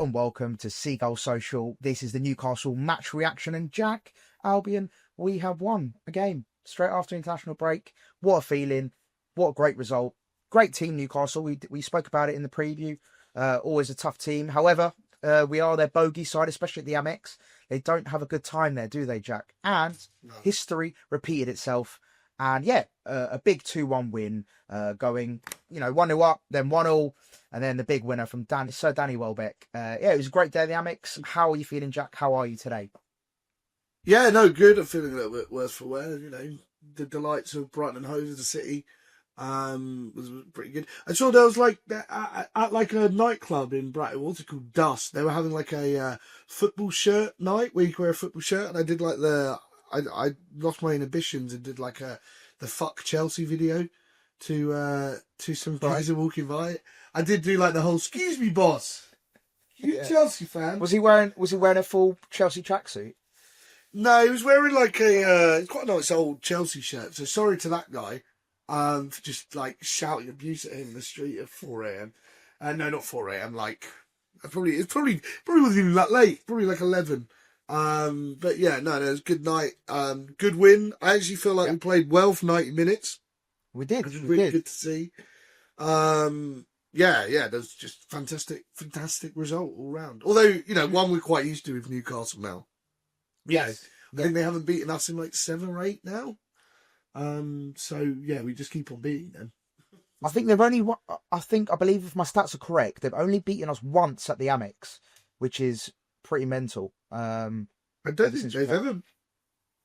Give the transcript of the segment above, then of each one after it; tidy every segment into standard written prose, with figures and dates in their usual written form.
and welcome to Seagulls Social. This is the Newcastle match reaction, and Jack, Albion, we have won a game straight after international break. What a feeling, what a great result. Great team, Newcastle. We spoke about it in the preview. Always a tough team. However, we are their bogey side, especially at the Amex. They don't have a good time there, do they, Jack? And history repeated itself. And yeah, a big 2-1 win, going, 1-0 up, then 1-1, and then the big winner from Sir Danny Welbeck. It was a great day at the Amex. How are you feeling, Jack? How are you today? Yeah, no, good. I'm feeling a little bit worse for wear. The delights of Brighton Hove as a city was pretty good. I saw there was at like a nightclub in Brighton, what's it called, Dust. They were having like a football shirt night where you can wear a football shirt, and I did like I lost my inhibitions and did like the fuck Chelsea video to some guys who are walking by. I did do like the whole "excuse me, boss, you a Chelsea fan?" Was he wearing a full Chelsea tracksuit? No, he was wearing like quite a nice old Chelsea shirt. So sorry to that guy for just like shouting abuse at him in the street at 4 a.m. No, not 4 a.m. Like it probably wasn't even that late. Probably like 11. But yeah, no, it was a good night. Good win. I actually feel like we played well for 90 minutes. We did. Which was really good to see. Yeah, there's just fantastic result all round. Although, one we're quite used to with Newcastle now. Yes. I think they haven't beaten us in like 7 or 8 now. So yeah, we just keep on beating them. I think they've only, I believe if my stats are correct, they've only beaten us once at the Amex, which is pretty mental. I don't think they've ever.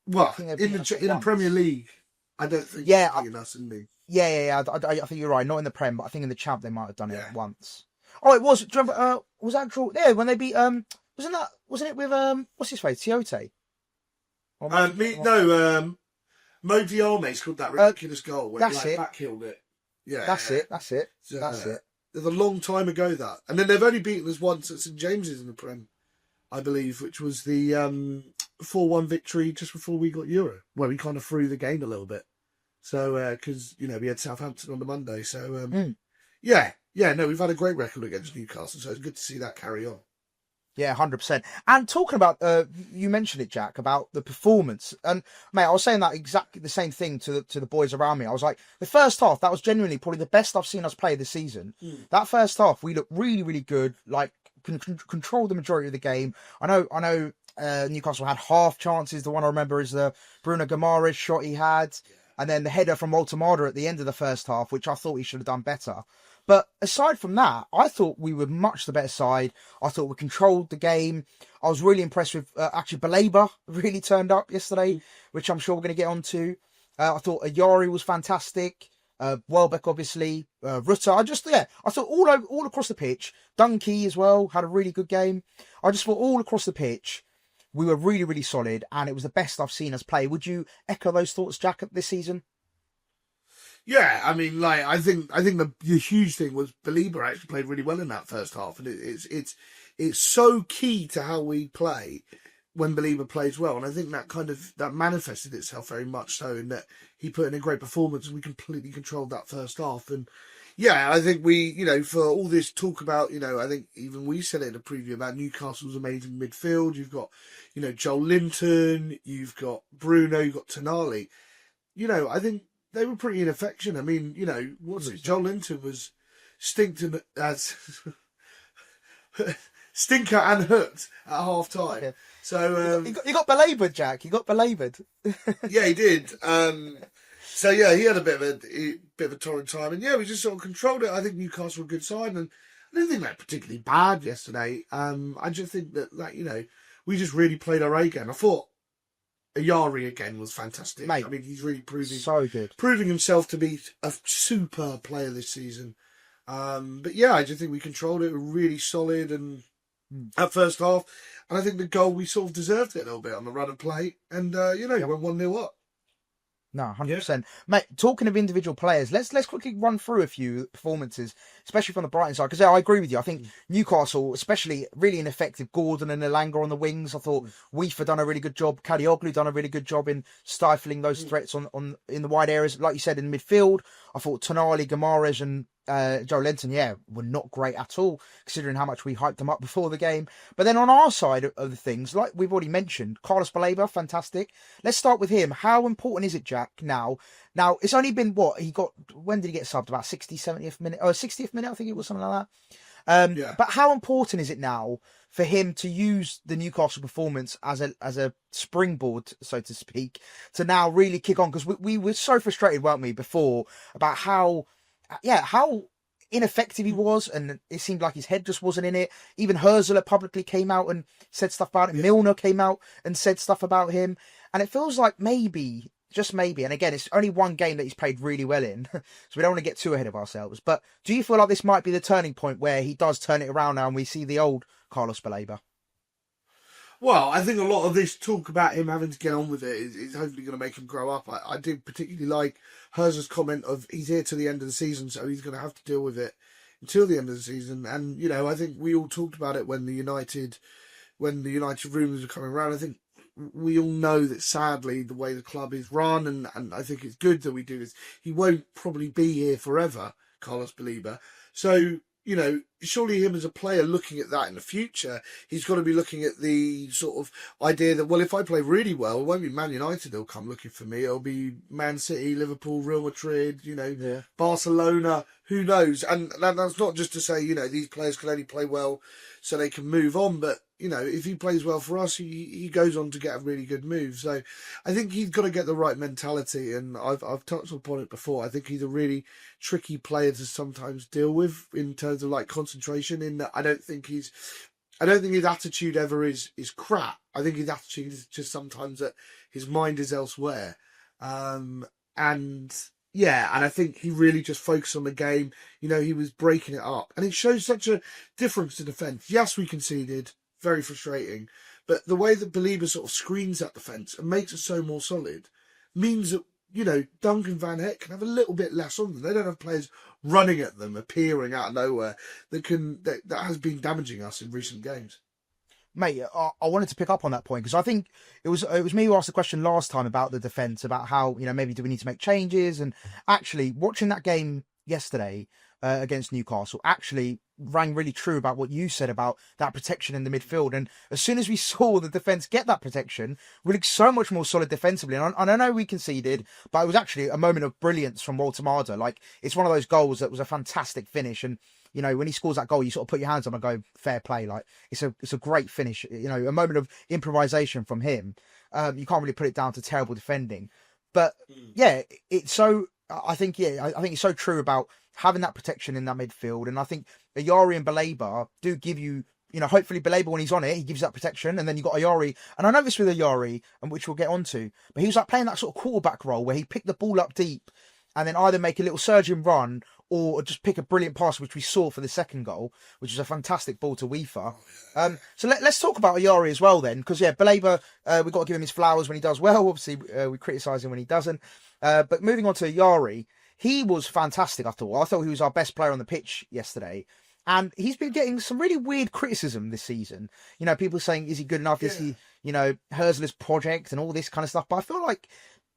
Well, in the Premier League, I don't think they've beaten us in the. Yeah. I think you're right. Not in the Prem, but I think in the Champ they might have done it once. Oh, it was. Do you remember? Was that draw? Yeah, when they beat. Wasn't it with what's his face, Tiote? Mo Diame scored that ridiculous goal where he backheeled it. Yeah, that's it. That's it. It was a long time ago that, and then they've only beaten us once at St James's in the Prem, I believe, which was the 4-1 victory just before we got Euro, where we kind of threw the game a little bit. So because we had Southampton on the Monday, so we've had a great record against Newcastle, so it's good to see that carry on. Yeah, 100%. And talking about, you mentioned it, Jack, about the performance. And, mate, I was saying that exactly the same thing to the boys around me. I was like, the first half, that was genuinely probably the best I've seen us play this season. That first half, we looked really, really good, like, controlled the majority of the game. I know Newcastle had half chances. The one I remember is the Bruno Guimaraes shot he had. And then the header from Walter at the end of the first half, which I thought he should have done better. But aside from that, I thought we were much the better side. I thought we controlled the game. I was really impressed with, actually, Baleba really turned up yesterday, which I'm sure we're going to get onto. I thought Ayari was fantastic. Welbeck, obviously. Rutter. I thought all across the pitch. Dunkey as well had a really good game. I just thought all across the pitch, we were really, really solid, and it was the best I've seen us play. Would you echo those thoughts, Jack, this season? Yeah, I mean, like I think the huge thing was Baleba actually played really well in that first half, and it's so key to how we play when Baleba plays well, and I think that manifested itself very much so in that he put in a great performance, and we completely controlled that first half. And yeah, I think we, for all this talk about, I think even we said it in a preview about Newcastle's amazing midfield. You've got, Joel Linton, you've got Bruno, you've got Tonali. I think they were pretty ineffective. I mean, Joel Linton was stinker and hooked at half time. Yeah. So he got belaboured, Jack. He got belaboured. Yeah, he did. So yeah, he had a bit of a torrid time, and yeah, we just sort of controlled it. I think Newcastle were a good side, and I didn't think they were particularly bad yesterday. I just think that we just really played our A game. I thought Ayari again was fantastic. Mate, I mean, he's really proving himself to be a super player this season. But yeah, I just think we controlled it. We were really solid and at first half, and I think the goal we sort of deserved it a little bit on the run of play, and went 1-0 up. No, 100%. Yeah. Mate, talking of individual players, let's quickly run through a few performances, especially from the Brighton side, because I agree with you. I think Newcastle, especially, really ineffective. Gordon and Elanga on the wings. I thought Weaver done a really good job. Kadioglu done a really good job in stifling those threats in the wide areas. Like you said, in midfield, I thought Tonali, Guimaraes and Joe Linton, were not great at all, considering how much we hyped them up before the game. But then on our side of the things, like we've already mentioned, Carlos Baleba, fantastic. Let's start with him. How important is it, Jack, now? Now, it's only been, when did he get subbed? About 70th minute? Oh, 60th minute, I think it was, something like that. But how important is it now for him to use the Newcastle performance as a springboard, so to speak, to now really kick on? Because we were so frustrated, weren't we, before, about how ineffective he was, and it seemed like his head just wasn't in it. Even Herzler publicly came out and said stuff about it. Milner came out and said stuff about him. And it feels like maybe, just maybe, and again, it's only one game that he's played really well in, so we don't want to get too ahead of ourselves. But do you feel like this might be the turning point where he does turn it around now and we see the old Carlos Baleba? Well, I think a lot of this talk about him having to get on with it is hopefully going to make him grow up. I did particularly like Herzler's comment of he's here to the end of the season, so he's going to have to deal with it until the end of the season. And, I think we all talked about it when the United rumours were coming around. I think we all know that sadly the way the club is run, and I think it's good that we do this. He won't probably be here forever, Carlos Baleba. So, surely him as a player looking at that in the future, he's got to be looking at the sort of idea that, well, if I play really well, it won't be Man United who'll come looking for me. It'll be Man City, Liverpool, Real Madrid, Barcelona, who knows? And that's not just to say, these players can only play well so they can move on, but if he plays well for us, he goes on to get a really good move. So I think he's got to get the right mentality, and I've touched upon it before. I think he's a really tricky player to sometimes deal with in terms of like concentration. In that, I don't think his attitude ever is crap. I think his attitude is just sometimes that his mind is elsewhere. And I think he really just focused on the game. He was breaking it up, and it shows such a difference to defence. Yes, we conceded. Very frustrating. But the way that Baleba sort of screens that defence and makes it so more solid means that, Duncan Van Heck can have a little bit less on them. They don't have players running at them, appearing out of nowhere, that has been damaging us in recent games. Mate, I wanted to pick up on that point because I think it was me who asked the question last time about the defence, about how, maybe do we need to make changes? And actually, watching that game yesterday against Newcastle actually rang really true about what you said about that protection in the midfield. And as soon as we saw the defence get that protection, we looked so much more solid defensively. And I know we conceded, but it was actually a moment of brilliance from Walter Marder. Like, it's one of those goals that was a fantastic finish. And, when he scores that goal, you sort of put your hands up and go, fair play. Like, it's a great finish, a moment of improvisation from him. You can't really put it down to terrible defending. But I think it's so true about having that protection in that midfield. And I think Ayari and Baleba do give you, hopefully Baleba, when he's on it, he gives that protection. And then you got Ayari. And I know this with Ayari, and which we'll get onto, but he was like playing that sort of quarterback role where he picked the ball up deep and then either make a little surging run or just pick a brilliant pass, which we saw for the second goal, which was a fantastic ball to Weaver. So let's talk about Ayari as well then, because Baleba, we've got to give him his flowers when he does well. Obviously, we criticise him when he doesn't. But moving on to Ayari, he was fantastic, I thought. I thought he was our best player on the pitch yesterday. And he's been getting some really weird criticism this season. People saying, is he good enough? Is he, Herzler's project and all this kind of stuff. But I feel like,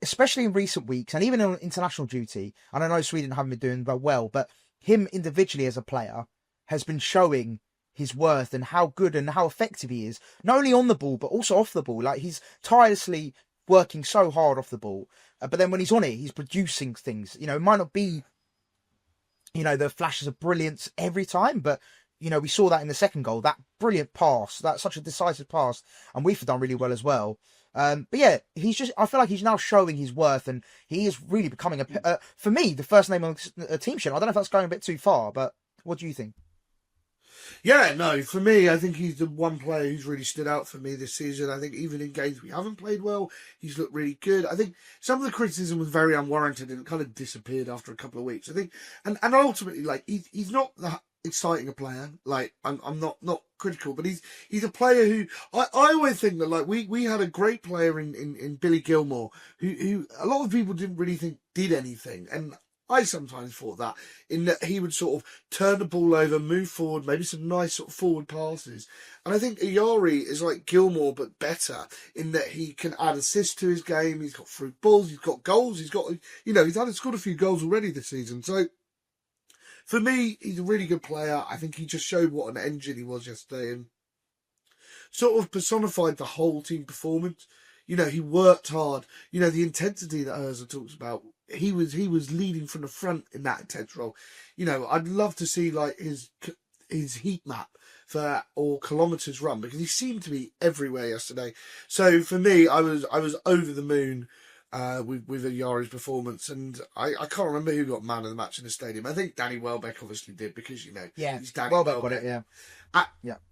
especially in recent weeks, and even on international duty, and I know Sweden haven't been doing very well, but him individually as a player has been showing his worth and how good and how effective he is, not only on the ball, but also off the ball. Like, he's tirelessly working so hard off the ball. But then when he's on it, he's producing things. It might not be, the flashes of brilliance every time, but, we saw that in the second goal, that brilliant pass, that's such a decisive pass, and we've done really well as well. But yeah, I feel like he's now showing his worth, and he is really becoming for me, the first name on a team sheet. I don't know if that's going a bit too far, but what do you think? Yeah, no, for me, I think he's the one player who's really stood out for me this season. I think even in games we haven't played well, he's looked really good. I think some of the criticism was very unwarranted and it kind of disappeared after a couple of weeks. I think, and ultimately, like, he's not that exciting a player. Like, I'm not critical, but he's a player who, I always think that, like, we had a great player in Billy Gilmore, who a lot of people didn't really think did anything. And I sometimes thought that, in that he would sort of turn the ball over, move forward, maybe some nice sort of forward passes. And I think Ayari is like Gilmore, but better, in that he can add assists to his game. He's got through balls, he's got goals, he's scored a few goals already this season. So for me, he's a really good player. I think he just showed what an engine he was yesterday and sort of personified the whole team performance. You know, he worked hard. You know, the intensity that Ozil talks about, he was leading from the front in that intense role. You know, I'd love to see like his heat map for or kilometres run, because he seemed to be everywhere yesterday. So for me, I was over the moon with Yari's performance, and I can't remember who got man of the match in the stadium. I think Danny Welbeck obviously did, because you know, he's Danny Welbeck got it, yeah.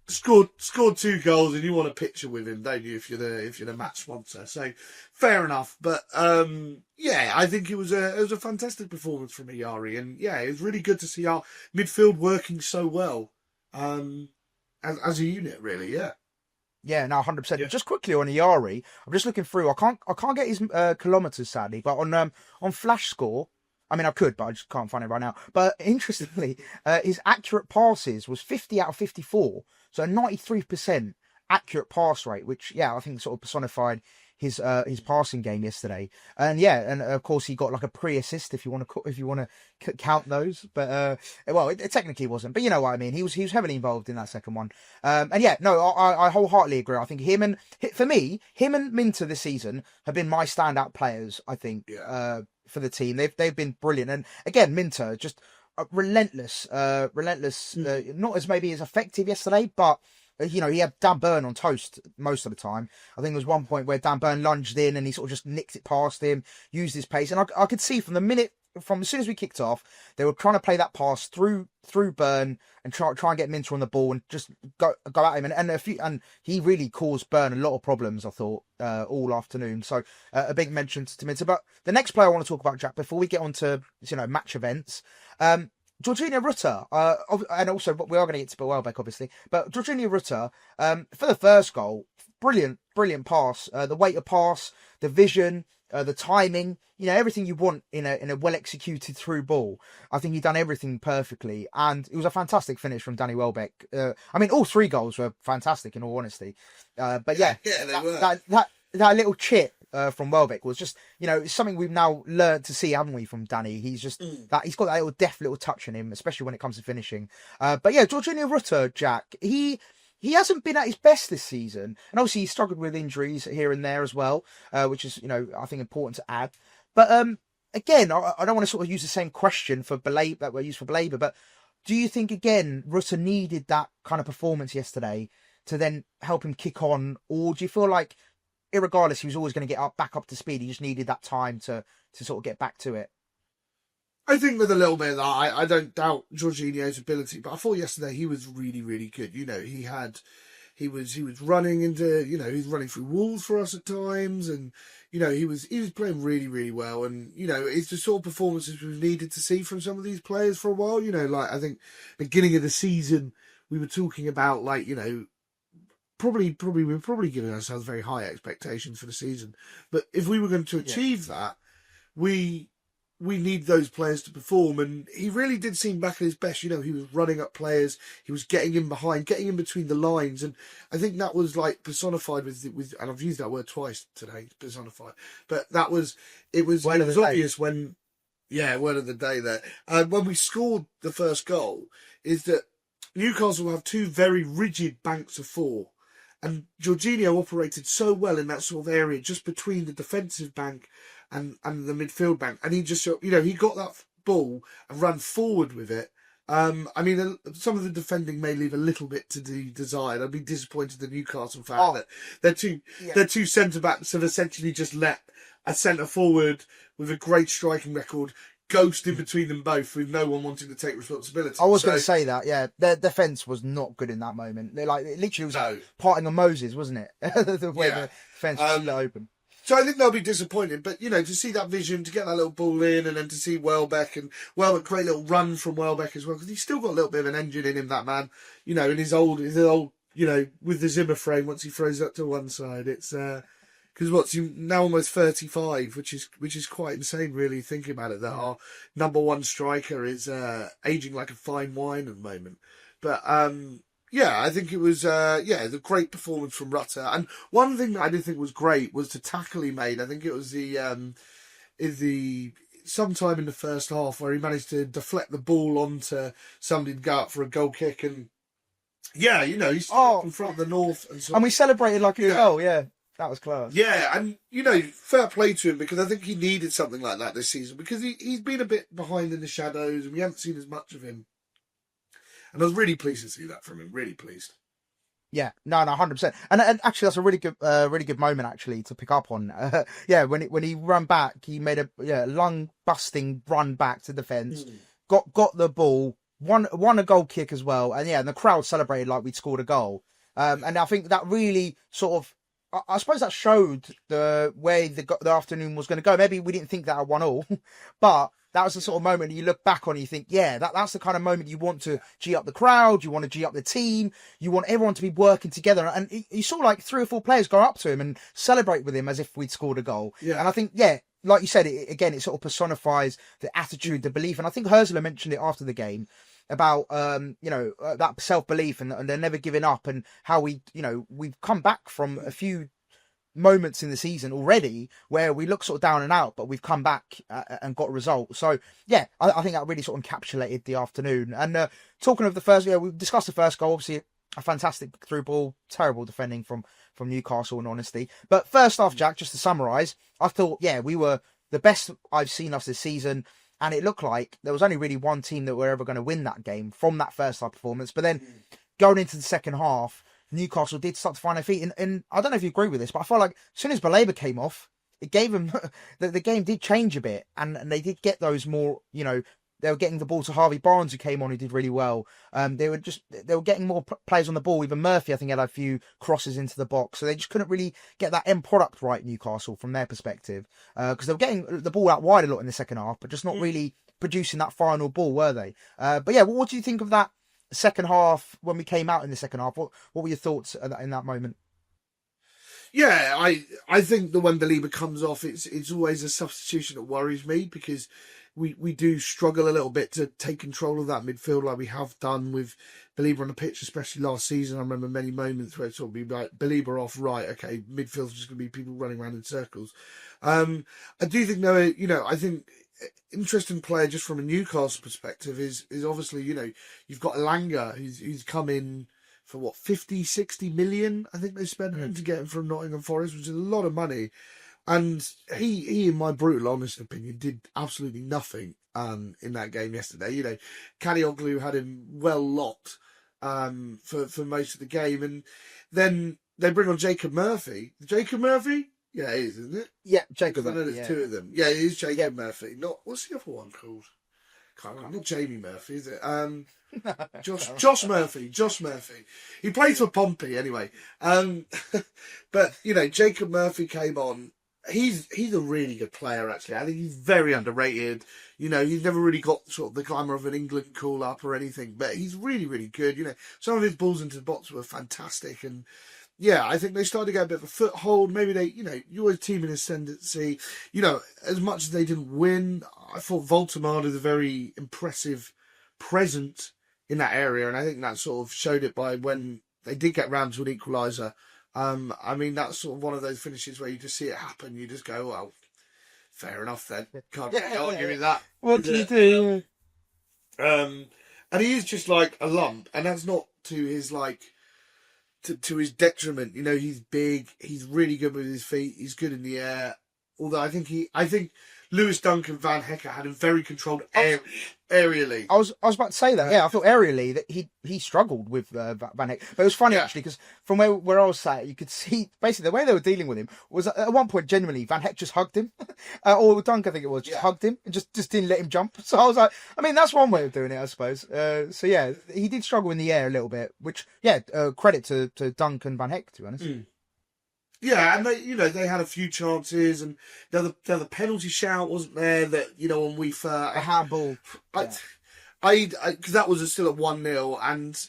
Scored 2 goals, and you want a picture with him, don't you? If you're the match sponsor, so fair enough. But yeah, I think it was a fantastic performance from Yari, and yeah, it was really good to see our midfield working so well as a unit, really. Yeah. Yeah, no, 100%. Yeah. Just quickly on Iari, I'm just looking through. I can't get his kilometres sadly, but on Flash Score, I mean I could, but I just can't find it right now. But interestingly, his accurate passes was 50 out of 54, so a 93% accurate pass rate, which I think sort of personified his passing game yesterday. And and of course he got like a pre-assist if you want to count those, but well, it technically wasn't, but you know what I mean. He was heavily involved in that second one. And I wholeheartedly agree. I think him and Minter this season have been my standout players. I think for the team, they've been brilliant. And again, Minter just relentless. Not as maybe as effective yesterday, but you know, he had Dan Burn on toast most of the time. I think there was one point where Dan Burn lunged in and he sort of just nicked it past him, used his pace. And I could see from as soon as we kicked off, they were trying to play that pass through Burn and try and get Minter on the ball and just go at him. And he really caused Burn a lot of problems, I thought, all afternoon. So a big mention to Minter. But the next player I want to talk about, Jack, before we get on to, match events, Jorginho Rutter, and also we are going to get to Welbeck, obviously, but Jorginho Rutter, for the first goal, brilliant pass, the weight of pass, the vision, the timing, everything you want in a well executed through ball. I think he done everything perfectly, and it was a fantastic finish from Danny Welbeck. I mean, all 3 goals were fantastic, in all honesty. But they were. That little chip from Welbeck was just, it's something we've now learned to see, haven't we, from Danny? He's just he's got that little touch in him, especially when it comes to finishing. But yeah, Jorginho Rutter, Jack, he hasn't been at his best this season, and obviously he struggled with injuries here and there as well, which is, I think important to add. But again, I don't want to sort of use the same question for Baleba that we used for Baleba, but do you think again Rutter needed that kind of performance yesterday to then help him kick on, or do you feel like, irregardless, he was always going to get back up to speed? He just needed that time to sort of get back to it. I think with a little bit of that, I don't doubt Jorginho's ability, but I thought yesterday he was really, really good. He was running into, he was running through walls for us at times, and he was playing really, really well. And it's the sort of performances we've needed to see from some of these players for a while. Like I think beginning of the season we were talking about, like, we're probably giving ourselves very high expectations for the season. But if we were going to achieve that, we need those players to perform. And he really did seem back at his best. He was running up players, he was getting in behind, getting in between the lines. And I think that was like personified with and I've used that word twice today, personified. But it was obvious when, word of the day there. When we scored the first goal, is that Newcastle have 2 very rigid banks of 4. And Jorginho operated so well in that sort of area, just between the defensive bank and the midfield bank. And he just, he got that ball and ran forward with it. I mean, some of the defending may leave a little bit to be desired. I'd be disappointed the Newcastle fact that their two centre-backs have essentially just let a centre-forward with a great striking record ghost in between them both, with no one wanting to take responsibility. I was going to say that, their defence was not good in that moment. It literally was parting of Moses, wasn't it? The way the defence was split open. So I think they'll be disappointed, but to see that vision, to get that little ball in, and then to see Welbeck great little run from Welbeck as well, because he's still got a little bit of an engine in him, that man. In his old, with the Zimmer frame, once he throws that to one side, it's because he's now almost 35, which is quite insane, really, thinking about it, that our number 1 striker is aging like a fine wine at the moment. But I think it was the great performance from Rutter. And one thing that I did think was great was the tackle he made. I think it was the sometime in the first half where he managed to deflect the ball onto somebody to go out for a goal kick, and yeah, you know, he's in front of the North, and we celebrated like a goal. Yeah, that was class. Yeah, and you know, fair play to him, because I think he needed something like that this season, because he's been a bit behind in the shadows and we haven't seen as much of him. And I was really pleased to see that from him. Really pleased. Yeah, no, 100%. And actually, that's a really good moment actually to pick up on. Yeah, when he ran back, he made a lung busting run back to defence, got the ball, won a goal kick as well, and and the crowd celebrated like we'd scored a goal. And I think that really sort of, I suppose that showed the way the afternoon was going to go. Maybe we didn't think that at 1-1, but that was the sort of moment you look back on and you think, yeah, that's the kind of moment you want to G up the crowd, you want to G up the team, you want everyone to be working together. And you saw like 3 or 4 players go up to him and celebrate with him as if we'd scored a goal. Yeah. And I think, like you said, it sort of personifies the attitude, the belief. And I think Ursula mentioned it after the game about, that self-belief and they're never giving up, and how we've come back from a few moments in the season already where we look sort of down and out, but we've come back and got a result. So yeah, I think that really sort of encapsulated the afternoon. And talking of the first, we've discussed the first goal. Obviously a fantastic through ball, terrible defending from Newcastle in honesty. But first off, Jack, just to summarise, I thought we were the best I've seen us this season, and it looked like there was only really one team that were ever going to win that game from that first half performance. But then going into the second half, Newcastle did start to find their feet. And I don't know if you agree with this, but I felt like as soon as Baleba came off, it gave them, the game did change a bit. And they did get those more, they were getting the ball to Harvey Barnes, who came on, who did really well. They were getting more players on the ball. Even Murphy, I think, had a few crosses into the box. So they just couldn't really get that end product right, Newcastle, from their perspective. Because they were getting the ball out wide a lot in the second half, but just not really producing that final ball, were they? But yeah, what do you think of that second half when we came out in the second half? What were your thoughts in that moment? Yeah, I think that when Baleba comes off, it's always a substitution that worries me, because we do struggle a little bit to take control of that midfield like we have done with Baleba on the pitch, especially last season. I remember many moments where it's sort of be like, Baleba off, right, okay, midfield's just going to be people running around in circles. I do think, though, I think interesting player just from a Newcastle perspective is obviously, you've got Elanga who's come in for what, 50, 60 million, I think they spent to get him from Nottingham Forest, which is a lot of money. And he, in my brutal honest opinion, did absolutely nothing in that game yesterday. Kadioglu had him well locked for most of the game. And then they bring on Jacob Murphy. Jacob Murphy? Yeah, it is, isn't it? Yeah, Jacob Murphy. I know there's 2 of them. Yeah, it is Jacob Murphy. Not, what's the other one called? Can't remember. Not Jamie Murphy, is it? Josh Murphy. Josh Murphy. He plays for Pompey anyway. But Jacob Murphy came on. He's a really good player, actually. I think he's very underrated. He's never really got sort of the glamour of an England call up or anything, but he's really, really good. Some of his balls into the box were fantastic, and yeah, I think they started to get a bit of a foothold. Maybe they, you always team in ascendancy. As much as they didn't win, I thought Voltemade is a very impressive presence in that area, and I think that sort of showed it by when they did get round to an equaliser. I mean, that's sort of one of those finishes where you just see it happen. You just go, well, fair enough then. Can't argue with that. What can you do? And he is just like a lump, and that's not to his to his detriment. He's big. He's really good with his feet. He's good in the air. Although I think Lewis Dunk and Van Hecker had him very controlled aerially. I was about to say that. Yeah, I thought aerially that he struggled with Van Hecker. But it was funny actually, because from where I was sat, you could see basically the way they were dealing with him was at one point genuinely Van Heck just hugged him, or Dunk, I think it was, just hugged him and just didn't let him jump. So I was like, I mean, that's one way of doing it, I suppose. So yeah, he did struggle in the air a little bit, which credit to Dunk and Van Heck, to be honest. Yeah, and they had a few chances, and the other penalty shout wasn't there that on we a handball. Because that was still at 1-0, and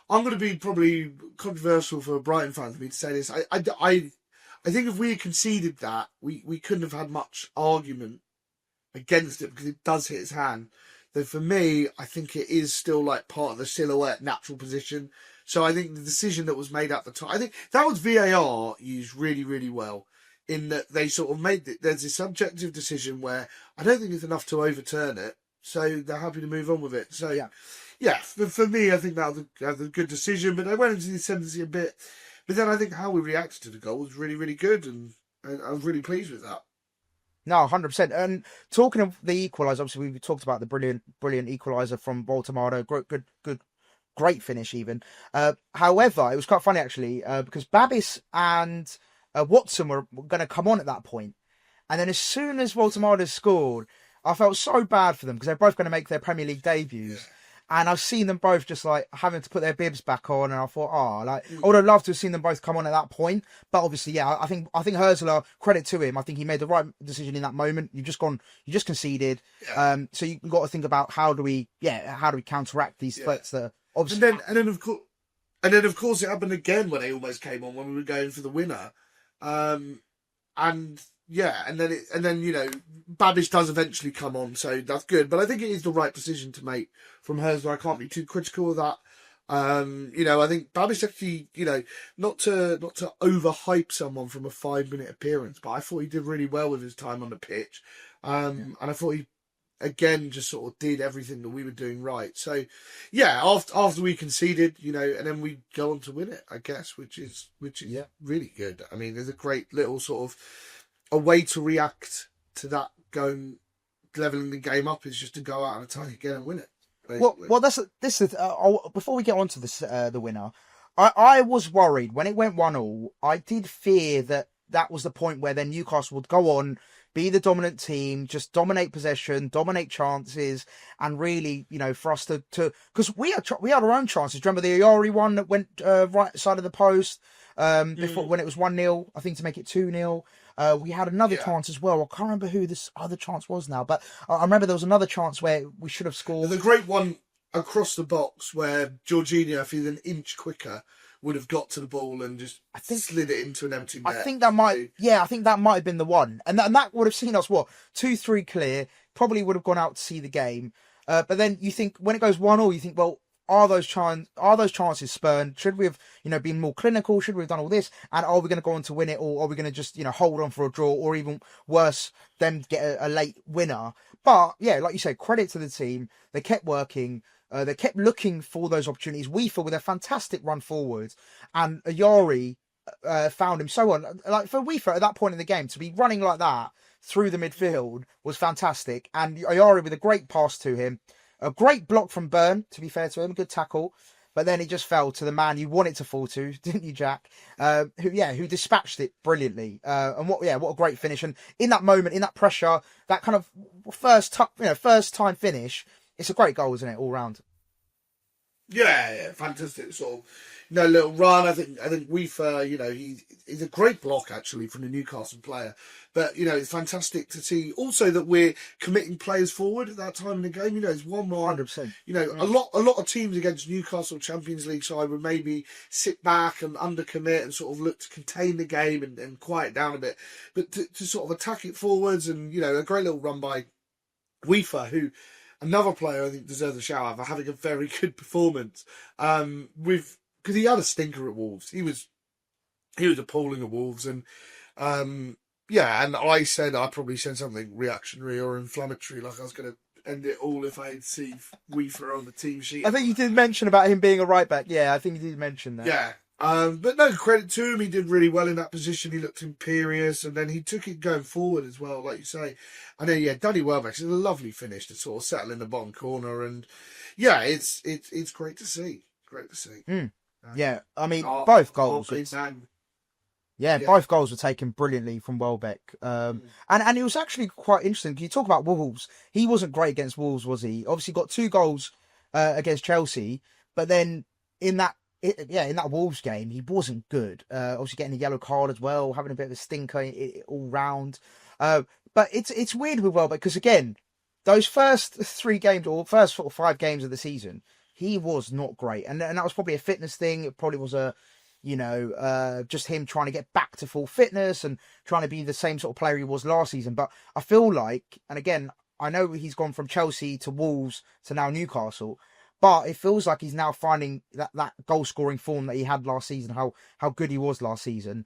I'm going to be probably controversial for Brighton fans for me to say this. I think if we had conceded that, we couldn't have had much argument against it, because it does hit his hand. Though for me, I think it is still like part of the silhouette natural position. So I think the decision that was made at the time, I think that was VAR used really, really well. in that they sort of made it. There's this subjective decision where I don't think it's enough to overturn it, so they're happy to move on with it. So yeah, for me, I think that was a good decision. But I went into the 70 a bit, but then I think how we reacted to the goal was really, really good, and I was really pleased with that. No, 100%. And talking of the equaliser, obviously we talked about the brilliant equaliser from Baltimore. Great finish even. However, it was quite funny actually because Babis and Watson were going to come on at that point, and then as soon as Baltimore scored, I felt so bad for them because they're both going to make their Premier League debuts. And I've seen them both just like having to put their bibs back on, and I thought, I would have loved to have seen them both come on at that point. But obviously, yeah, I think Hurtler, credit to him, I think he made the right decision in that moment. You just conceded. Yeah. So you've got to think about how do we counteract these threats that obviously. And then of course it happened again when they almost came on when we were going for the winner, and then you know Babish does eventually come on, so that's good. But I think it is the right decision to make from Hurtler. I can't be too critical of that. You know, I think Babish actually, you know, not to overhype someone from a 5-minute appearance, but I thought he did really well with his time on the pitch, and I thought he again just sort of did everything that we were doing right. So yeah, after we conceded, you know, and then we go on to win it, I guess, which is really good. I mean, there's a great little sort of a way to react to that going leveling the game up is just to go out and attack again and win it. Basically. Well, this is before we get on to this the winner, I was worried when it went 1-1. I did fear that was the point where then Newcastle would go on, be the dominant team, just dominate possession, dominate chances, and really, you know, for us to because we had our own chances. Remember the Ayari one that went right side of the post before when it was 1-0, I think, to make it 2-0. We had another chance as well. I can't remember who this other chance was now, but I remember there was another chance where we should have scored. There's a great one across the box where Jorginho, if he's an inch quicker, would have got to the ball and just slid it into an empty net. I think that might have been the one, and that would have seen us 2-3 clear. Probably would have gone out to see the game. But then you think when it goes 1-1, you think, well, are those chances spurned? Should we have, you know, been more clinical? Should we have done all this? And are we going to go on to win it, or are we going to just, you know, hold on for a draw, or even worse, them get a late winner? But yeah, like you said, credit to the team. They kept working. They kept looking for those opportunities. Weaver with a fantastic run forwards, and Ayari found him so on. Like for Weaver at that point in the game to be running like that through the midfield was fantastic, and Ayari with a great pass to him. A great block from Byrne, to be fair to him, a good tackle, but then he just fell to the man you want it to fall to, didn't you, Jack? Who dispatched it brilliantly. And what a great finish! And in that moment, in that pressure, that kind of first time finish, it's a great goal, isn't it, all round? Yeah, fantastic sort of, you know, little run. I think Weaver, you know, he's a great block actually from the Newcastle player. But, you know, it's fantastic to see also that we're committing players forward at that time in the game. You know, it's 1-1. 100%. You know, a lot of teams against Newcastle Champions League side would maybe sit back and undercommit and sort of look to contain the game and quiet down a bit. But to sort of attack it forwards, and, you know, a great little run by Weaver, who another player I think deserves a shout out for having a very good performance. Because he had a stinker at Wolves. He was appalling at Wolves, and and I probably said something reactionary or inflammatory, like I was going to end it all if I had seen Weaver on the team sheet. I think you did mention about him being a right back. Yeah, I think you did mention that. Yeah. But no, credit to him. He did really well in that position. He looked imperious, and then he took it going forward as well, like you say. And then Danny Welbeck is a lovely finish to sort of settle in the bottom corner, and yeah, it's great to see. Great to see. Yeah, I mean both goals. Yeah, both goals were taken brilliantly from Welbeck. And it was actually quite interesting. You talk about Wolves. He wasn't great against Wolves, was he? Obviously got 2 goals against Chelsea, but then in that Wolves game, he wasn't good. Obviously getting a yellow card as well, having a bit of a stinker all round. But it's weird with Welbeck because, again, those first 3 games or first 5 games of the season, he was not great. And that was probably a fitness thing. It probably was just him trying to get back to full fitness and trying to be the same sort of player he was last season. But I feel like, and again, I know he's gone from Chelsea to Wolves to now Newcastle, but it feels like he's now finding that goal scoring form that he had last season, how good he was last season.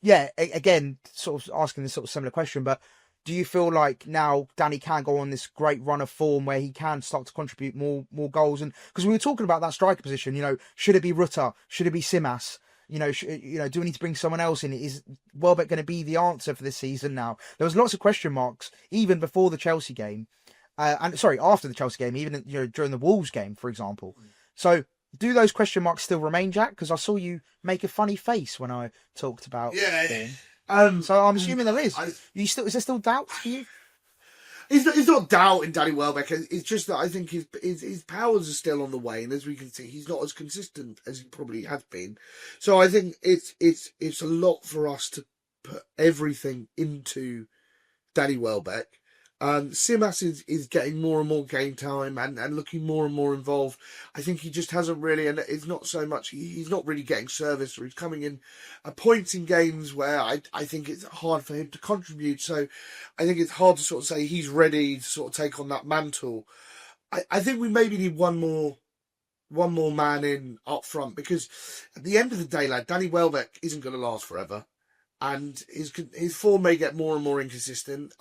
yeah, again, sort of asking this sort of similar question, but do you feel like now Danny can go on this great run of form where he can start to contribute more goals? And because we were talking about that striker position, should it be Rutter? Should it be Simas? Do we need to bring someone else in? Is Welbeck going to be the answer for this season now? There was lots of question marks even before the Chelsea game. After the Chelsea game, even during the Wolves game, for example. So do those question marks still remain, Jack? Because I saw you make a funny face when I talked about form. So I'm assuming there is. Is there still doubts for you? It's not doubt in Danny Welbeck. It's just that I think his powers are still on the way, and as we can see, he's not as consistent as he probably has been. So I think it's a lot for us to put everything into Danny Welbeck. Simas is getting more and more game time and looking more and more involved. I think he just hasn't really, and it's not so much, he's not really getting service, or he's coming in at points in games where I think it's hard for him to contribute. So I think it's hard to sort of say he's ready to sort of take on that mantle. I think we maybe need one more man in up front, because at the end of the day, lad, Danny Welbeck isn't going to last forever, and his form may get more and more inconsistent.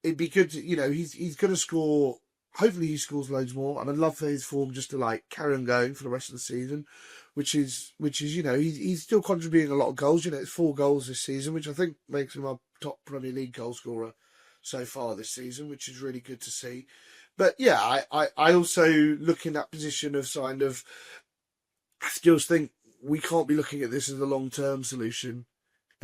It'd be good to, he's going to score. Hopefully he scores loads more, and I'd love for his form just to carry on going for the rest of the season, which is he's still contributing a lot of goals. It's 4 goals this season, which I think makes him our top Premier League goal scorer so far this season, which is really good to see. But yeah, I also look in that position of I still think we can't be looking at this as a long-term solution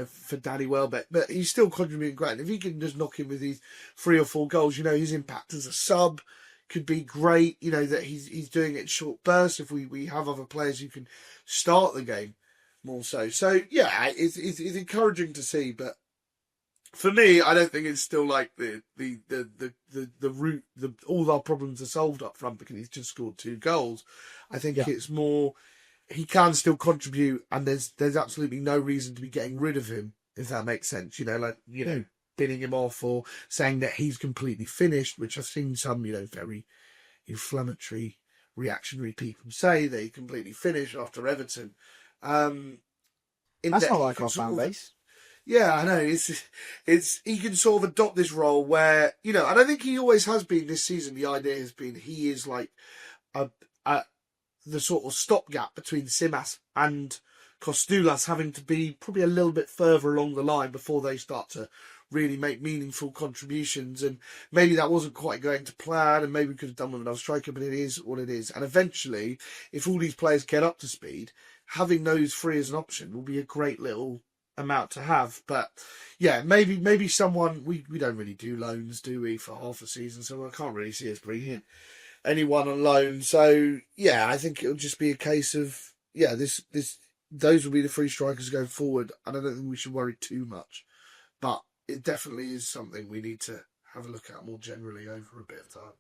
for Danny Welbeck, but he's still contributing great. And if he can just knock in with these 3 or 4 goals, his impact as a sub could be great. That he's doing it in short bursts. If we have other players who can start the game more so yeah, it's encouraging to see. But for me, I don't think it's still the root. All our problems are solved up front because he's just scored 2 goals. I think it's more. He can still contribute, and there's absolutely no reason to be getting rid of him, if that makes sense. Binning him off or saying that he's completely finished, which I've seen some, very inflammatory, reactionary people say that he's completely finished after Everton. That's not like our fan base. Yeah, I know. It's he can sort of adopt this role where, and I think he always has been this season. The idea has been he is the sort of stopgap between Simas and Kostulas, having to be probably a little bit further along the line before they start to really make meaningful contributions. And maybe that wasn't quite going to plan, and maybe we could have done with another striker, but it is what it is. And eventually, if all these players get up to speed, having those 3 as an option will be a great little amount to have. But yeah, maybe someone, we don't really do loans, do we, for half a season, so I can't really see us bringing in anyone on loan. So yeah, I think it'll just be a case of those will be the 3 strikers going forward, and I don't think we should worry too much. But it definitely is something we need to have a look at more generally over a bit of time.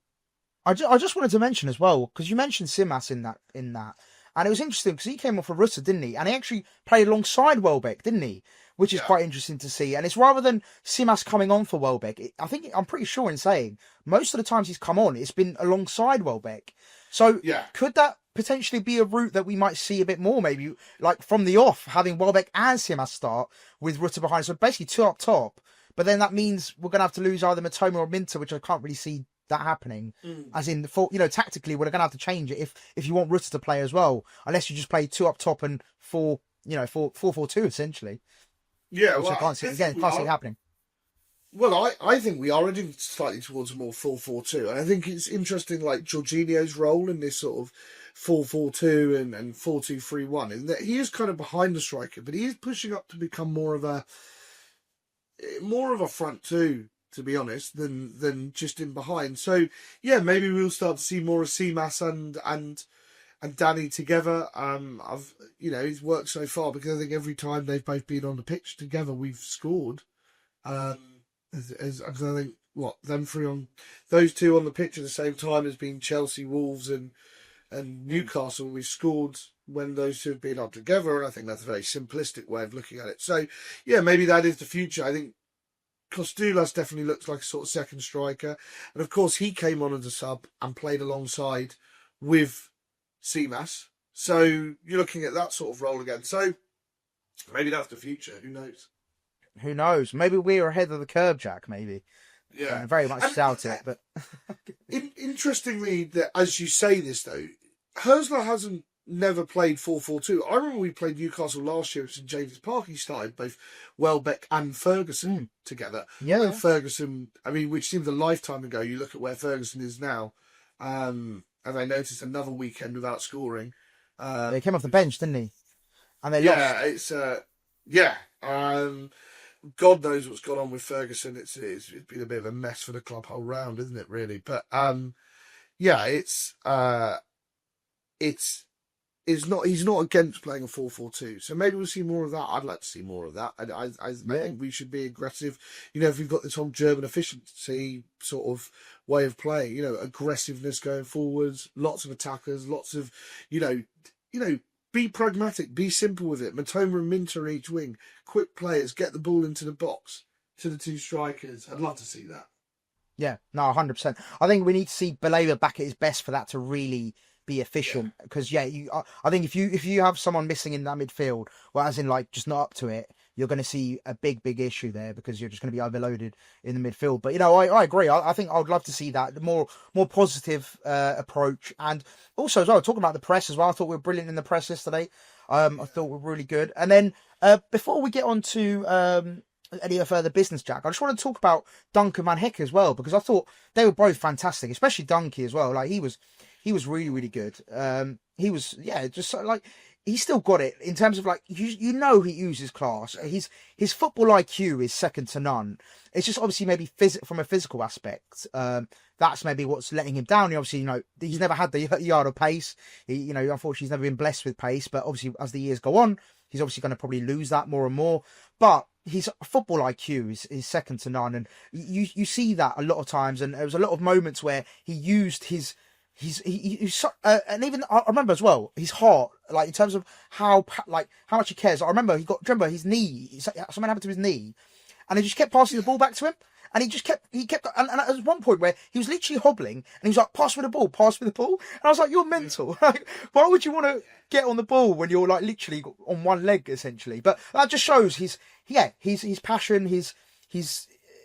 I just wanted to mention as well, because you mentioned Simas in that, and it was interesting because he came off of Rutter, didn't he? And he actually played alongside Welbeck, didn't he? Which is quite interesting to see. And it's rather than Simas coming on for Welbeck, I'm pretty sure in saying most of the times he's come on, it's been alongside Welbeck. So could that potentially be a route that we might see a bit more, maybe from the off, having Welbeck and Simas start with Rutter behind? So basically 2 up top, but then that means we're going to have to lose either Matoma or Minter, which I can't really see that happening. As in, tactically, we're going to have to change it if you want Rutter to play as well, unless you just play 2 up top and 4-4-2 essentially. Yeah, well, I can't see it happening. Well, I think we are heading slightly towards a more 4-4-2, and I think it's interesting, Jorginho's role in this sort of 4-4-2 and 4-2-3-1, in that he is kind of behind the striker, but he is pushing up to become more of a front 2, to be honest, than just in behind. So yeah, maybe we'll start to see more of Simas and Danny together. He's worked so far, because I think every time they've both been on the pitch together, we've scored. As I think those 2 on the pitch at the same time has been Chelsea, Wolves, and Newcastle. We've scored when those 2 have been on together, and I think that's a very simplistic way of looking at it. So yeah, maybe that is the future. I think Kostulas definitely looks like a sort of second striker, and of course he came on as a sub and played alongside with Simas. So you're looking at that sort of role again. So Maybe that's the future. Who knows? Who knows? Maybe we're ahead of the curve, Jack. Maybe. Yeah. Very much And, doubt it, but interestingly, that as you say this though, Hersler hasn't never played 4-4-2. I remember we played Newcastle last year at St James's Park. He started both Welbeck and Ferguson together. Yeah. And Ferguson, I mean, which seems a lifetime ago. You look at where Ferguson is now, and I noticed another weekend without scoring. He came off the bench, didn't he? And they lost. Yeah, it's God knows what's gone on with Ferguson. It's been a bit of a mess for the club whole round, isn't it? Really, but yeah, it's not. He's not against playing a 4-4-2. So maybe we'll see more of that. I'd like to see more of that. I think we should be aggressive. You know, if we've got this whole German efficiency sort of way of playing, you know, aggressiveness going forwards, lots of attackers, lots of, you know, be pragmatic, be simple with it. Matoma and Minter on each wing, quick players, get the ball into the box to the two strikers. I'd love to see that. Yeah, no, 100%. I think we need to see Baleba back at his best for that to really be efficient. Because I think if you have someone missing in that midfield, well, as in like just not up to it, you're going to see a big issue there because you're just going to be overloaded in the midfield. But I agree. I think I would love to see that the more positive approach, and also as well talking about the press as well. I thought we were brilliant in the press yesterday. I thought we were really good. And then before we get on to any further business, Jack, I just want to talk about Duncan Van Heck as well, because I thought they were both fantastic, especially Dunky as well. Like he was really, really good. He was, just like, he's still got it in terms of like, he uses class. His football IQ is second to none. It's just obviously maybe from a physical aspect. That's maybe what's letting him down. Obviously, he's never had the yard of pace. Unfortunately, he's never been blessed with pace, but obviously as the years go on, he's obviously going to probably lose that more and more. But his football IQ is second to none. And you see that a lot of times. And there was a lot of moments where he used he's and even I remember as well his heart, like in terms of how much he cares. I remember his knee, something happened to his knee, and he just kept passing the ball back to him, and he kept and there was one point where he was literally hobbling and he was like, pass me the ball, and I was like, you're mental. Like, why would you want to get on the ball when you're like literally on one leg essentially? But that just shows his passion, his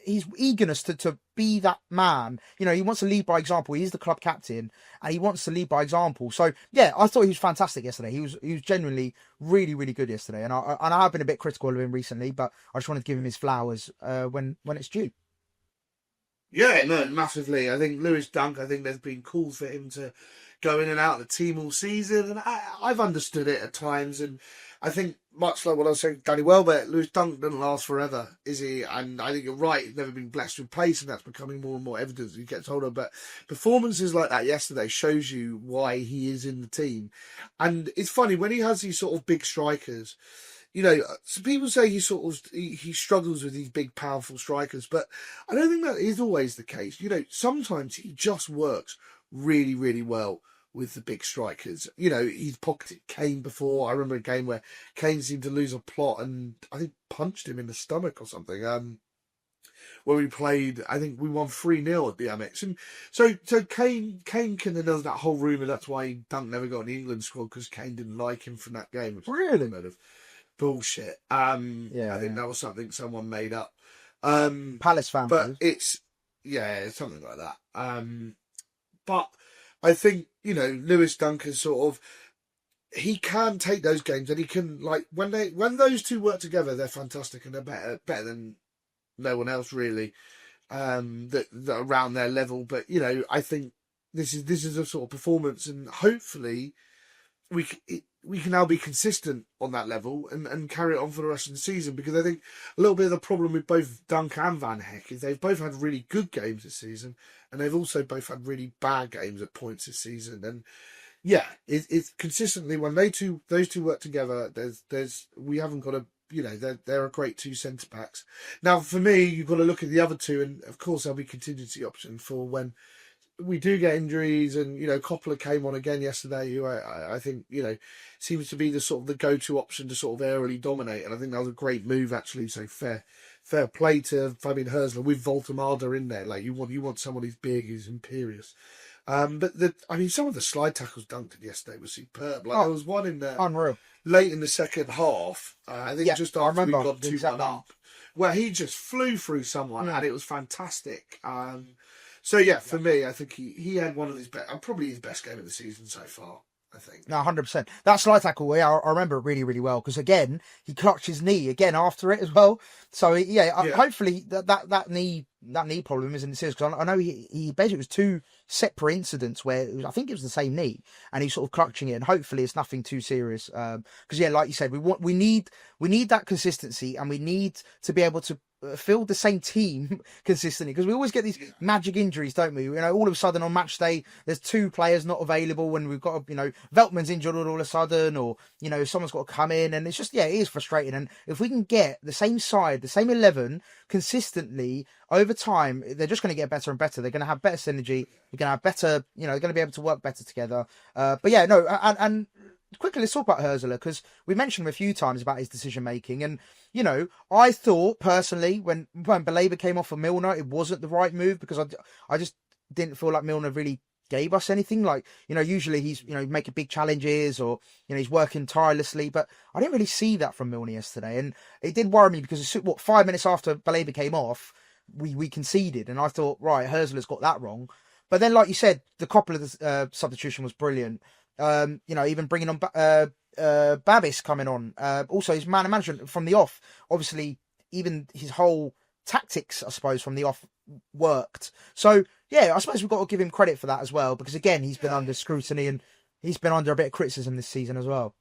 eagerness to be that man. He wants to lead by example. He's the club captain and he wants to lead by example. So yeah, I thought he was fantastic yesterday. He was genuinely really, really good yesterday. And I have been a bit critical of him recently, but I just wanted to give him his flowers when it's due. Yeah, no, massively. I think Lewis Dunk, I think there's been calls for him to go in and out of the team all season, and I've understood it at times. And I think, much like what I was saying, Danny Welbeck, Lewis Dunk doesn't last forever, is he? And I think you're right, he's never been blessed with pace, and that's becoming more and more evident as he gets older. But performances like that yesterday shows you why he is in the team. And it's funny, when he has these sort of big strikers, some people say he struggles with these big, powerful strikers, but I don't think that is always the case. Sometimes he just works really, really well with the big strikers. He's pocketed Kane before. I remember a game where Kane seemed to lose a plot and I think punched him in the stomach or something. Where we played, I think we won 3-0 at the Amex. And so Kane can, and there's that whole rumour that's why Dunk never got in the England squad, because Kane didn't like him from that game. Really? Bullshit. I think that was something someone made up. Palace fan, but it's something like that. But I think Lewis Dunk is he can take those games, and he can, like, when those two work together, they're fantastic, and they're better than no one else really that around their level. But I think this is a sort of performance, and hopefully we can now be consistent on that level and carry it on for the rest of the season, because I think a little bit of the problem with both Dunk and Van Heck is they've both had really good games this season, and they've also both had really bad games at points this season. And it's consistently when those two work together, we haven't got a they're a great two centre backs. Now for me, you've got to look at the other two, and of course there'll be contingency option for when we do get injuries. And Coppola came on again yesterday, who I think seems to be the sort of the go-to option to sort of aerially dominate, and I think that was a great move actually. So fair play to Fabian Hersler with Voltemada in there. Like you want someone who's big, who's imperious. But some of the slide tackles Duncan yesterday was superb. Like, Oh, there was one in there unreal. late in the second half, I think Yeah, just I after we remember got the 2-1 exact one. up, where he just flew through someone and it was fantastic. So yeah, for me, I think he had one of his best, probably his best game of the season so far, I think. No, 100%. That slide tackle, yeah, I remember it really, really well because again, he clutched his knee again after it as well. So yeah, hopefully that knee problem isn't serious because I know he basically was two separate incidents where I think it was the same knee and he's sort of clutching it, and hopefully it's nothing too serious. Because yeah, like you said, we need that consistency, and we need to be able to field the same team consistently because we always get these magic injuries, don't we? You know, all of a sudden on match day, there's two players not available, and we've got, you know, Veltman's injured all of a sudden, or, you know, someone's got to come in, and it's just, yeah, it is frustrating. And if we can get the same side, the same 11 consistently over time, they're just going to get better and better. They're going to have better synergy. They're going to have better, you know, they're going to be able to work better together. But yeah, no, and quickly, let's talk about Herzler, because we mentioned him a few times about his decision making, and you know, I thought personally when Baleba came off for Milner, it wasn't the right move because I just didn't feel like Milner really gave us anything. Like, you know, usually he's, you know, making big challenges, or, you know, he's working tirelessly, but I didn't really see that from Milner yesterday, and it did worry me because 5 minutes after Baleba came off, we conceded, and I thought, right, Herzler's got that wrong. But then, like you said, the Coppola substitution was brilliant. You know, even bringing on Babis coming on. Also, his man management from the off. Obviously, even his whole tactics, I suppose, from the off worked. So, yeah, I suppose we've got to give him credit for that as well, because, again, he's been under scrutiny and he's been under a bit of criticism this season as well.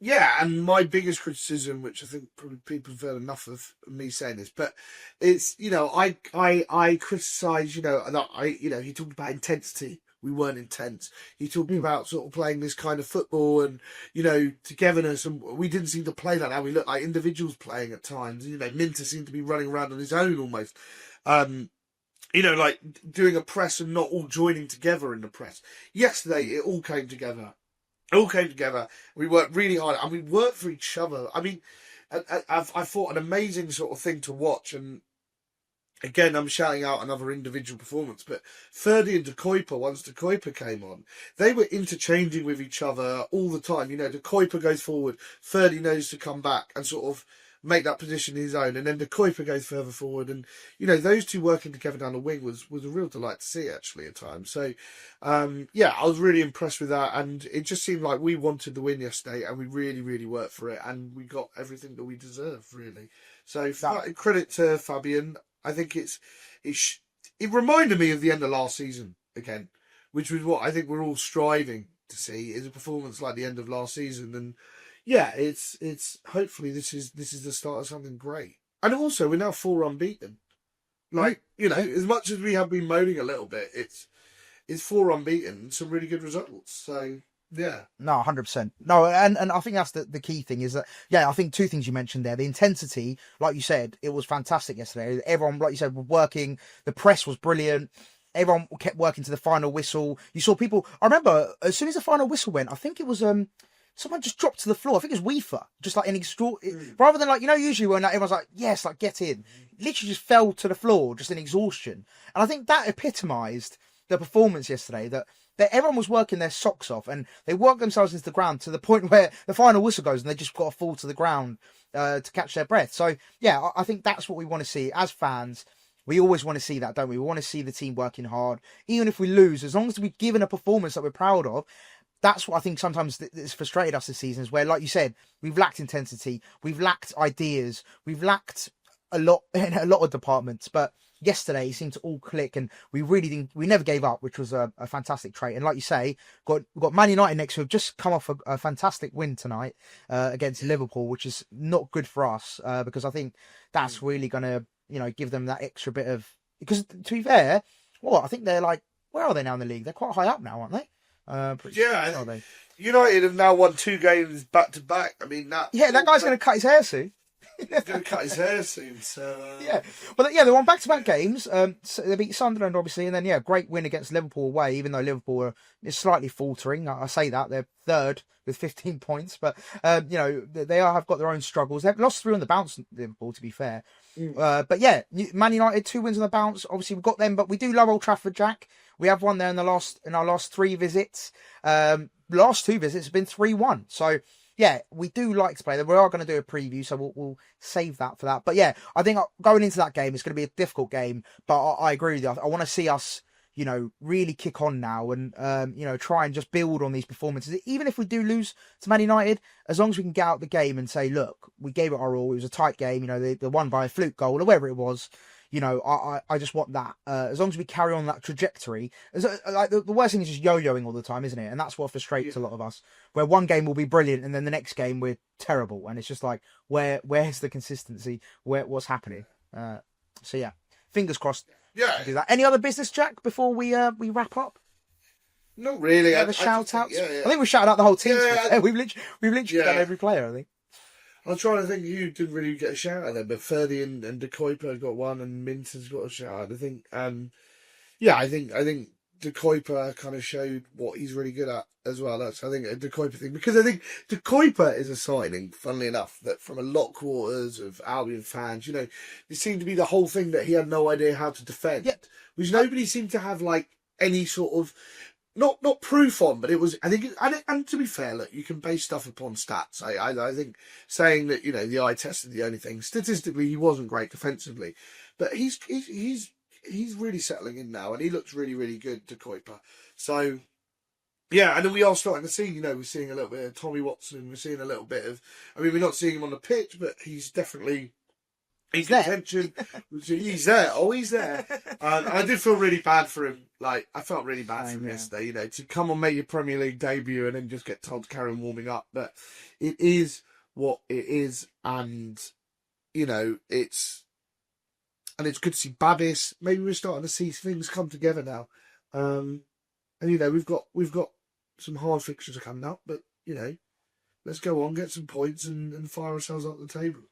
Yeah, and my biggest criticism, which I think probably people have heard enough of me saying this, but it's, you know, I criticise, you know, he talked about intensity. We weren't intense. He talked about sort of playing this kind of football and, you know, togetherness, and we didn't seem to play like that. We looked like individuals playing at times. You know, Minter seemed to be running around on his own almost. You know, like doing a press and not all joining together in the press. Yesterday, it all came together. We worked really hard, and we worked for each other. I mean, I thought an amazing sort of thing to watch, and again, I'm shouting out another individual performance, but Ferdy and De Kuyper, once De Kuyper came on, they were interchanging with each other all the time. You know, De Kuyper goes forward, Ferdy knows to come back and sort of make that position his own, and then De Kuyper goes further forward, and, you know, those two working together down the wing was a real delight to see, actually, at times. So, yeah, I was really impressed with that, and it just seemed like we wanted the win yesterday, and we really, really worked for it, and we got everything that we deserved, really. So, credit to Fabian. I think it reminded me of the end of last season again, which was what I think we're all striving to see, is a performance like the end of last season. And yeah, it's hopefully this is the start of something great. And also, we're now 4 unbeaten. Like, you know, as much as we have been moaning a little bit, it's 4 unbeaten, some really good results. So yeah. No, 100%. No, and I think that's the key thing is that, yeah, I think two things you mentioned there. The intensity, like you said, it was fantastic yesterday. Everyone, like you said, was working. The press was brilliant. Everyone kept working to the final whistle. You saw people, I remember, as soon as the final whistle went, I think it was someone just dropped to the floor. I think it was Weafer, just like rather than, like, you know, usually when, like, everyone's like, yes, like, get in. Literally just fell to the floor, just in exhaustion. And I think that epitomised the performance yesterday, that everyone was working their socks off, and they worked themselves into the ground to the point where the final whistle goes and they just got to fall to the ground to catch their breath. So, yeah, I think that's what we want to see as fans. We always want to see that, don't we? We want to see the team working hard. Even if we lose, as long as we've given a performance that we're proud of, that's what I think sometimes it's frustrated us this season, is where, like you said, we've lacked intensity, we've lacked ideas, we've lacked a lot in a lot of departments, but yesterday it seemed to all click, and we never gave up, which was a fantastic trait. And like you say, we've got Man United next, who have just come off a fantastic win tonight against Liverpool, which is not good for us because I think that's really going to, you know, give them that extra bit of, because to be fair, I think they're like, where are they now in the league? They're quite high up now, aren't they? United have now won 2 games back to back. I mean, that guy's going to cut his hair soon. He's going to cut his hair soon, so... Yeah, but yeah, they won back-to-back games. So they beat Sunderland, obviously, and then, yeah, great win against Liverpool away, even though Liverpool is slightly faltering. I say that. They're third with 15 points, but, you know, they have got their own struggles. They've lost 3 on the bounce, Liverpool, to be fair. But yeah, Man United, 2 wins on the bounce. Obviously, we've got them, but we do love Old Trafford, Jack. We have won there in our last 3 visits. Last 2 visits have been 3-1. So, yeah, we do like to play them. We are going to do a preview, so we'll save that for that. But yeah, I think going into that game, it's going to be a difficult game. But I agree with you. I want to see us, you know, really kick on now and, you know, try and just build on these performances. Even if we do lose to Man United, as long as we can get out the game and say, look, we gave it our all. It was a tight game. You know, they won by a fluke goal or whatever it was. You know, I just want that. As long as we carry on that trajectory. Like the worst thing is just yo-yoing all the time, isn't it? And that's what frustrates a lot of us. Where one game will be brilliant and then the next game we're terrible. And it's just like, where's the consistency? What's happening? So yeah, fingers crossed. Yeah. Do that. Any other business, Jack, before we wrap up? Not really. Have a shout out. Yeah. I think we shouted out the whole team. Yeah, we've literally done every player, I think. I'm trying to think who didn't really get a shout out there, but Ferdy and De Kuyper got one, and Minton's got a shout out. I think, I think De Kuyper kind of showed what he's really good at as well. That's I think a De Kuyper thing, because I think De Kuyper is a signing, funnily enough, that from a lot quarters of Albion fans, you know, it seemed to be the whole thing that he had no idea how to defend, which nobody seemed to have like any sort of. Not proof on, but it was. I think, and to be fair, look, you can base stuff upon stats. I think saying that, you know, the eye test is the only thing. Statistically, he wasn't great defensively, but he's really settling in now, and he looks really, really good to Kuyper. So yeah, and then we are starting to see. You know, we're seeing a little bit of Tommy Watson. We're seeing a little bit of. I mean, we're not seeing him on the pitch, but he's definitely. He's there. He's there. Oh, he's there. I did feel really bad for him. Like, I felt really bad for him yesterday, you know, to come and make your Premier League debut and then just get told to carry on warming up. But it is what it is. And, you know, it's good to see Babis. Maybe we're starting to see things come together now. And, you know, we've got some hard fixtures coming up, but, you know, let's go on, get some points and fire ourselves up the table.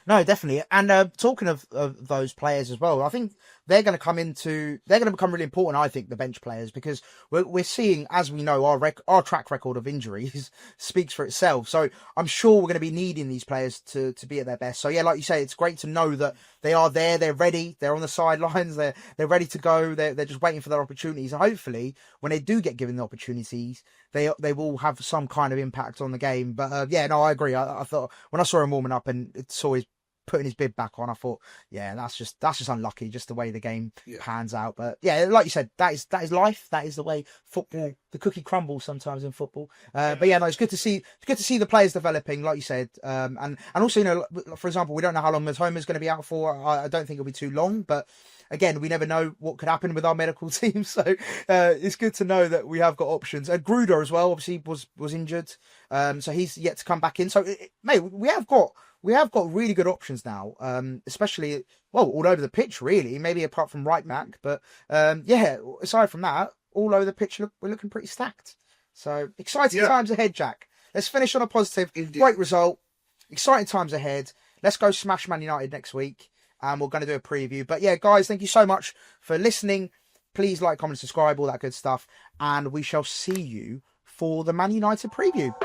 No, definitely. And talking of those players as well, I think they're going to become really important. I think the bench players, because we're seeing, as we know, our track record of injuries speaks for itself. So I'm sure we're going to be needing these players to be at their best. So yeah, like you say, it's great to know that they are there, they're ready, they're on the sidelines, they're ready to go, they're just waiting for their opportunities. And hopefully, when they do get given the opportunities, they will have some kind of impact on the game. But yeah, no, I agree. I thought when I saw him warming up and saw his putting his bib back on, I thought, yeah, that's just unlucky, just the way the game pans out. But yeah, like you said, that is life. That is the way football, the cookie crumbles sometimes in football. But yeah, no, it's good to see the players developing, like you said. And also, you know, for example, we don't know how long Matoma is going to be out for. I don't think it'll be too long, but again, we never know what could happen with our medical team. So it's good to know that we have got options. Gruder as well, obviously was injured. So he's yet to come back in. So mate, we have got really good options now, especially, well, all over the pitch, really, maybe apart from right back. But yeah, aside from that, all over the pitch, we're looking pretty stacked. So exciting times ahead, Jack. Let's finish on a positive. Indeed. Great result. Exciting times ahead. Let's go smash Man United next week. And we're going to do a preview. But yeah, guys, thank you so much for listening. Please like, comment, subscribe, all that good stuff. And we shall see you for the Man United preview.